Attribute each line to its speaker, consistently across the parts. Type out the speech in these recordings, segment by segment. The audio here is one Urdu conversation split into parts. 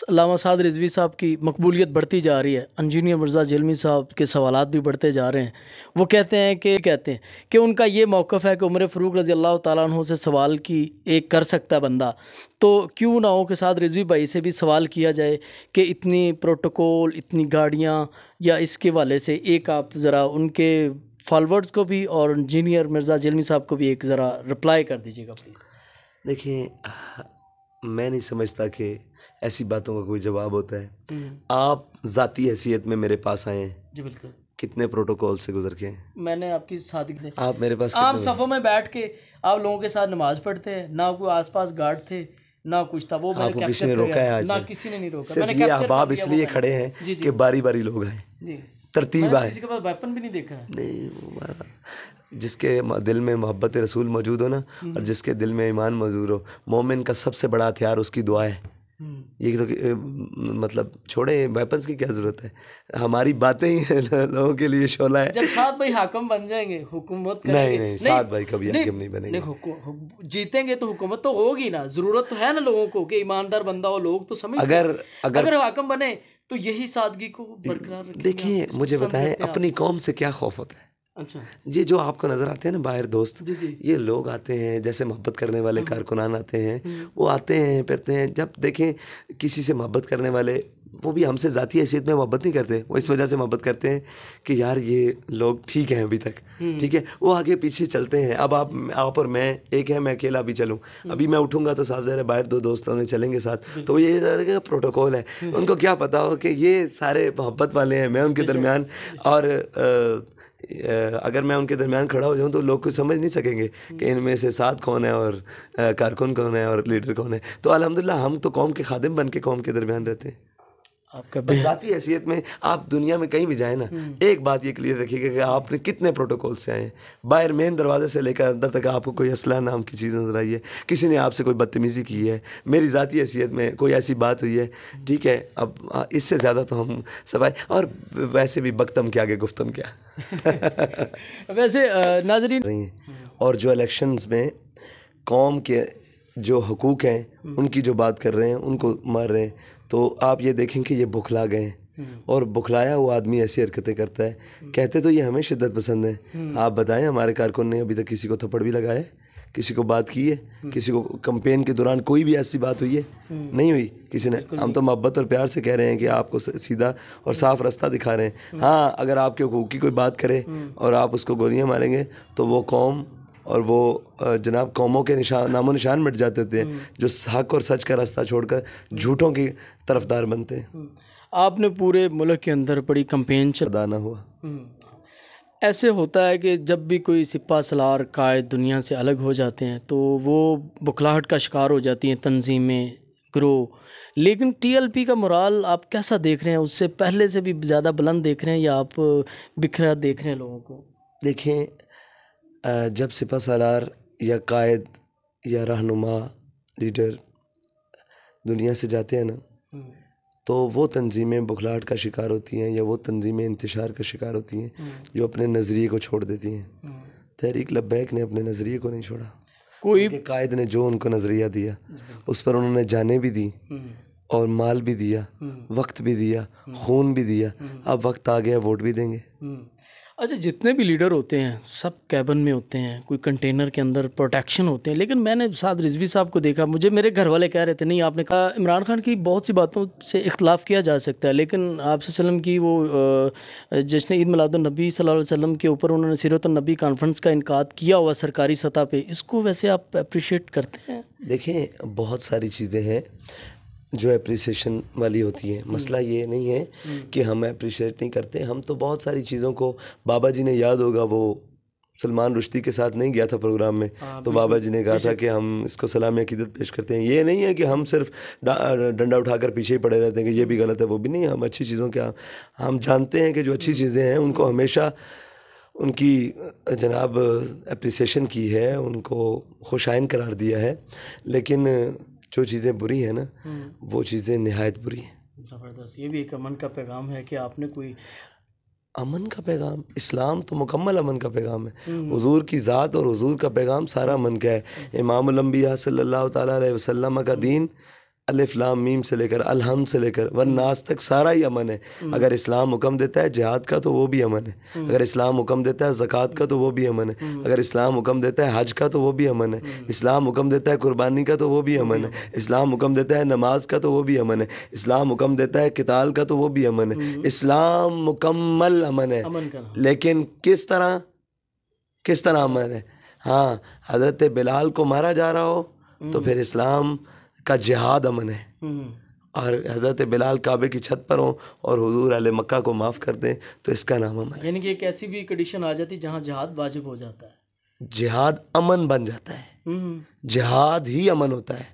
Speaker 1: علامہ سعد رضوی صاحب کی مقبولیت بڑھتی جا رہی ہے، انجینئر مرزا جیلمی صاحب کے سوالات بھی بڑھتے جا رہے ہیں. وہ کہتے ہیں کہ ان کا یہ موقف ہے کہ عمر فاروق رضی اللہ تعالیٰ عنہ سے سوال کی ایک کر سکتا ہے بندہ، تو کیوں نہ ہو کہ سعد رضوی بھائی سے بھی سوال کیا جائے کہ اتنی پروٹوکول، اتنی گاڑیاں، یا اس کے والے سے ایک آپ ذرا ان کے فالورڈز کو بھی اور انجینئر مرزا جیلمی صاحب کو بھی ایک ذرا رپلائی کر دیجیے گا پلیز.
Speaker 2: دیکھیں، میں نہیں سمجھتا کہ ایسی باتوں کا کوئی جواب ہوتا ہے. آپ ذاتی حیثیت میں میرے پاس آئے ہیں.
Speaker 1: جی بالکل.
Speaker 2: کتنے پروٹوکول سے گزر کے ہیں.
Speaker 1: میں نے آپ کی صادق سے،
Speaker 2: آپ میرے پاس
Speaker 1: عام صفوں میں بیٹھ کے آپ لوگوں کے ساتھ نماز پڑھتے ہیں، نہ کوئی آس پاس گارڈ تھے نہ کچھ تھا. وہ
Speaker 2: آپ کو کسی نے روکا ہے آج؟
Speaker 1: نہ کسی نے نہیں روکا.
Speaker 2: صرف یہ احباب اس لیے کھڑے ہیں کہ باری باری لوگ آئیں.
Speaker 1: جی
Speaker 2: ترتیب آئے.
Speaker 1: کسی کے پاس ویپن بھی نہیں دیکھا ہے.
Speaker 2: نہیں، جس کے دل میں محبت رسول موجود ہو نا، اور جس کے دل میں ایمان موجود ہو، مومن کا سب سے بڑا ہتھیار اس کی دعا ہے. یہ تو مطلب چھوڑے ویپنس کی کیا ضرورت ہے، ہماری باتیں ہی ہیں لوگوں کے لیے شعلہ ہے.
Speaker 1: جب سعد بھائی حاکم بن جائیں گے، حکومت کریں گے.
Speaker 2: نہیں، سعد بھائی کبھی حاکم نہیں بنیں گے.
Speaker 1: جیتیں گے تو حکومت تو ہوگی نا. ضرورت تو ہے نا لوگوں کو کہ ایماندار بندہ ہو. لوگ تو سمجھتے اگر حاکم بنے تو یہی سادگی کو برقرار رکھیں.
Speaker 2: دیکھیے، مجھے بتائیں اپنی قوم سے کیا خوف ہوتا ہے.
Speaker 1: اچھا،
Speaker 2: یہ جو آپ کو نظر آتے ہیں نا باہر دوست، یہ لوگ آتے ہیں جیسے محبت کرنے والے کارکنان آتے ہیں، وہ آتے ہیں پھرتے ہیں. جب دیکھیں کسی سے محبت کرنے والے، وہ بھی ہم سے ذاتی حیثیت میں محبت نہیں کرتے، وہ اس وجہ سے محبت کرتے ہیں کہ یار یہ لوگ ٹھیک ہیں ابھی تک، ٹھیک ہے. وہ آگے پیچھے چلتے ہیں. اب آپ اور میں ایک ہے، میں اکیلا بھی چلوں، ابھی میں اٹھوں گا تو صاف ظاہر ہے باہر دو دوست ہونے چلیں گے ساتھ، تو یہ پروٹوکول ہے. ان کو کیا پتا ہو کہ یہ سارے محبت والے ہیں، میں ان کے درمیان، اور اگر میں ان کے درمیان کھڑا ہو جاؤں تو لوگ کچھ سمجھ نہیں سکیں گے کہ ان میں سے سعد کون ہے اور کارکن کون ہے اور لیڈر کون ہے. تو الحمدللہ ہم تو قوم کے خادم بن کے قوم کے درمیان رہتے ہیں.
Speaker 1: آپ کا
Speaker 2: ذاتی حیثیت میں آپ دنیا میں کہیں بھی جائیں نا، ایک بات یہ کلیئر رکھیے گا کہ آپ نے کتنے پروٹوکول سے آئے ہیں. باہر مین دروازے سے لے کر اندر تک آپ کو کوئی اسلحہ نام کی چیز نظر آئی ہے، کسی نے آپ سے کوئی بدتمیزی کی ہے، میری ذاتی حیثیت میں کوئی ایسی بات ہوئی ہے، ٹھیک ہے. اب اس سے زیادہ تو ہم سب آئے. اور ویسے بھی بکتم کے آگے گفتم کیا.
Speaker 1: ویسے ناظرین،
Speaker 2: اور جو الیکشنز میں قوم کے جو حقوق ہیں ان کی جو بات کر رہے ہیں، ان کو مار رہے ہیں، تو آپ یہ دیکھیں کہ یہ بکھلا گئے ہیں. اور بکھلایا ہوا آدمی ایسی حرکتیں کرتا ہے. کہتے تو یہ ہمیں شدت پسند ہیں. آپ بتائیں ہمارے کارکن نے ابھی تک کسی کو تھپڑ بھی لگایا ہے، کسی کو بات کی ہے، کسی کو کمپین کے دوران کوئی بھی ایسی بات ہوئی ہے؟ نہیں ہوئی کسی نے. ہم تو محبت اور پیار سے کہہ رہے ہیں کہ آپ کو سیدھا اور صاف راستہ دکھا رہے ہیں. ہاں، اگر آپ کے حقوق کی کوئی بات کرے اور آپ اس کو گولیاں ماریں گے تو وہ قوم اور وہ جناب قوموں کے نام و نشان مٹ جاتے ہوتے ہیں جو حق اور سچ کا راستہ چھوڑ کر جھوٹوں کی طرفدار بنتے ہیں.
Speaker 1: آپ نے پورے ملک کے اندر بڑی کمپین
Speaker 2: چلانا ہوا.
Speaker 1: ایسے ہوتا ہے کہ جب بھی کوئی سپہ سالار قائد دنیا سے الگ ہو جاتے ہیں تو وہ بکھلاہٹ کا شکار ہو جاتی ہیں تنظیمیں، گروہ. لیکن ٹی ایل پی کا مورال آپ کیسا دیکھ رہے ہیں؟ اس سے پہلے سے بھی زیادہ بلند دیکھ رہے ہیں یا آپ بکھرا دیکھ رہے ہیں لوگوں کو؟
Speaker 2: دیکھیں، جب سپہ سالار یا قائد یا رہنما لیڈر دنیا سے جاتے ہیں نا، تو وہ تنظیمیں بکھلاہٹ کا شکار ہوتی ہیں یا وہ تنظیمیں انتشار کا شکار ہوتی ہیں جو اپنے نظریے کو چھوڑ دیتی ہیں. تحریک لبیک نے اپنے نظریے کو نہیں چھوڑا. کوئی قائد نے جو ان کو نظریہ دیا اس پر انہوں نے جانیں بھی دی اور مال بھی دیا، وقت بھی دیا، خون بھی دیا. اب وقت آ گیا، ووٹ بھی دیں گے.
Speaker 1: اچھا، جتنے بھی لیڈر ہوتے ہیں سب کیبن میں ہوتے ہیں، کوئی کنٹینر کے اندر پروٹیکشن ہوتے ہیں. لیکن میں نے سعد رضوی صاحب کو دیکھا، مجھے میرے گھر والے کہہ رہے تھے نہیں، آپ نے کہا عمران خان کی بہت سی باتوں سے اختلاف کیا جا سکتا ہے، لیکن آپ صلی اللہ علیہ وسلم کی وہ جشن عید میلاد النبی صلی اللہ علیہ وسلم کے اوپر انہوں نے سیرت النبی کانفرنس کا انعقاد کیا ہوا سرکاری سطح پہ، اس کو ویسے آپ اپریشیٹ کرتے ہیں؟
Speaker 2: دیکھیں، بہت ساری چیزیں ہیں جو اپریسیشن والی ہوتی ہیں. مسئلہ یہ نہیں ہے کہ ہم اپریشیٹ نہیں کرتے. ہم تو بہت ساری چیزوں کو، بابا جی نے یاد ہوگا وہ سلمان رشدی کے ساتھ نہیں گیا تھا پروگرام میں، تو بابا جی نے کہا تھا کہ ہم اس کو سلام عقیدت پیش کرتے ہیں. یہ نہیں ہے کہ ہم صرف ڈنڈا اٹھا کر پیچھے ہی پڑے رہتے ہیں کہ یہ بھی غلط ہے وہ بھی نہیں. ہم اچھی چیزوں کے، ہم جانتے ہیں کہ جو اچھی چیزیں ہیں ان کو ہمیشہ ان کی جناب اپریسیشن کی ہے، ان کو خوشائن قرار دیا ہے. لیکن جو چیزیں بری ہیں نا، وہ چیزیں نہایت بری ہیں.
Speaker 1: زبردست. یہ بھی ایک امن کا پیغام ہے کہ آپ نے کوئی
Speaker 2: امن کا پیغام، اسلام تو مکمل امن کا پیغام ہے. حضور کی ذات اور حضور کا پیغام سارا امن کا ہے. امام الانبیاء صلی اللہ تعالیٰ علیہ وسلم کا دین الف لام میم سے لے کر الحمد سے لے کر والناس تک سارا ہی امن ہے. اگر اسلام حکم دیتا ہے جہاد کا تو وہ بھی امن ہے. اگر اسلام حکم دیتا ہے زکوٰۃ کا تو وہ بھی امن ہے. اگر اسلام حکم دیتا ہے حج کا تو وہ بھی امن ہے. اسلام حکم دیتا ہے قربانی کا تو وہ بھی امن ہے. اسلام حکم دیتا ہے نماز کا تو وہ بھی امن ہے. اسلام حکم دیتا ہے قتال کا تو وہ بھی امن ہے. اسلام مکمل امن ہے. لیکن کس طرح امن ہے؟ ہاں، حضرت بلال کو مارا جا رہا ہو تو پھر اسلام کا جہاد امن ہے. اور حضرت بلال کعبے کی چھت پر ہوں اور حضور اہل مکہ کو معاف کر دیں تو اس کا نام امن ہے.
Speaker 1: یعنی کہ ایک ایسی بھی کنڈیشن آ جاتی جہاں جہاد واجب ہو جاتا ہے،
Speaker 2: جہاد امن بن جاتا ہے. جہاد ہی امن ہوتا ہے.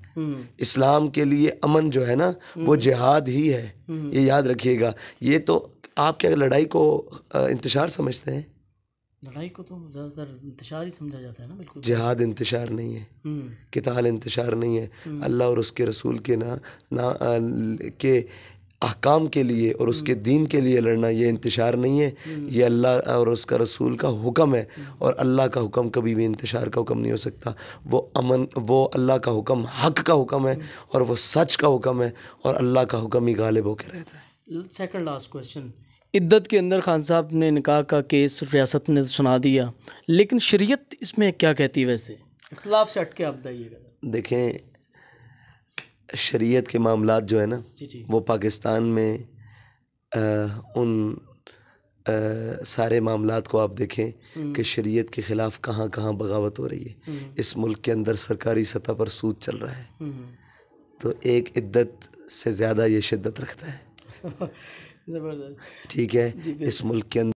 Speaker 2: اسلام کے لیے امن جو ہے نا وہ جہاد ہی ہے. یہ یاد رکھیے گا. یہ تو آپ کیا لڑائی کو انتشار سمجھتے ہیں؟
Speaker 1: لڑائی کو تو زیادہ تر انتشار ہی سمجھا جاتا ہے نا. بالکل
Speaker 2: جہاد انتشار نہیں ہے، قتال انتشار نہیں ہے. اللہ اور اس کے رسول کے کے احکام کے لیے اور اس کے دین کے لیے لڑنا یہ انتشار نہیں ہے. یہ اللہ اور اس کا رسول کا حکم ہے. اور اللہ کا حکم کبھی بھی انتشار کا حکم نہیں ہو سکتا. وہ اللہ کا حکم حق کا حکم ہے اور وہ سچ کا حکم ہے اور اللہ کا حکم ہی غالب ہو کے رہتا ہے.
Speaker 1: Second last question. عدت کے اندر خان صاحب نے نکاح کا کیس ریاست نے سنا دیا، لیکن شریعت اس میں کیا کہتی ہے؟ ویسے اختلاف سے ہٹ کے آپ بتائیے گا.
Speaker 2: دیکھیں، شریعت کے معاملات جو ہے نا وہ پاکستان میں ان سارے معاملات کو آپ دیکھیں کہ شریعت کے خلاف کہاں کہاں بغاوت ہو رہی ہے. اس ملک کے اندر سرکاری سطح پر سود چل رہا ہے تو ایک عدت سے زیادہ یہ شدت رکھتا ہے.
Speaker 1: زبردست.
Speaker 2: ٹھیک ہے، اس ملک کے اندر